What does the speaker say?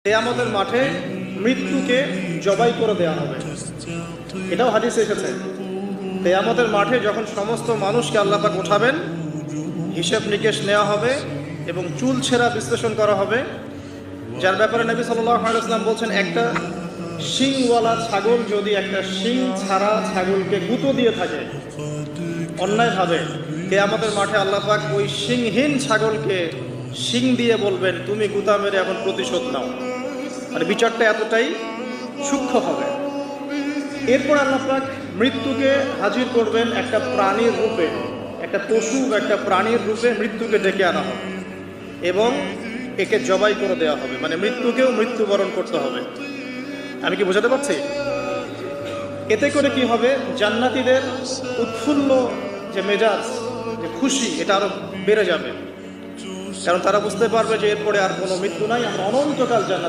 কিয়ামতের মাঠে মৃত্যুকে জবাই করে দেওয়া হবে। এটাও হাদিসে এসেছে। কিয়ামতের মাঠে যখন সমস্ত মানুষকে আল্লাহ পাক উঠাবেন, হিসাব নিকেশ নেওয়া হবে এবং চুল ছেঁড়া বিশ্লেষণ করা হবে, যার ব্যাপারে নবী সাল্লাল্লাহু আলাইহি ওয়াসাল্লাম বলছেন, একটা শিংওয়ালা ছাগল যদি একটা শিং ছাড়া ছাগলকে গুঁতো দিয়ে থাকে অন্যায়ভাবে, কিয়ামতের মাঠে আল্লাহ পাক ওই শিংহীন ছাগলকে শিং দিয়ে বলবেন, তুমি গুঁতা মেরে এখন প্রতিশোধ নাও। মানে বিচারটা এতটাই সূক্ষ্ম হবে। এরপর আল্লাহ পাক মৃত্যুকে হাজির করবেন একটা প্রাণীর রূপে, একটা পশু বা একটা প্রাণীর রূপে মৃত্যুকে ডেকে আনা হবে এবং একে জবাই করে দেওয়া হবে। মানে মৃত্যুকেও মৃত্যুবরণ করতে হবে। আমি কি বোঝাতে পারছি? এতে করে কি হবে, জান্নাতীদের উৎফুল্ল যে মেজাজ, যে খুশি, এটা আরো বেড়ে যাবে। কারণ তারা বুঝতে পারবে যে এরপরে আর কোনো মৃত্যু নাই, আমরা অনন্তকাল জান্নাতে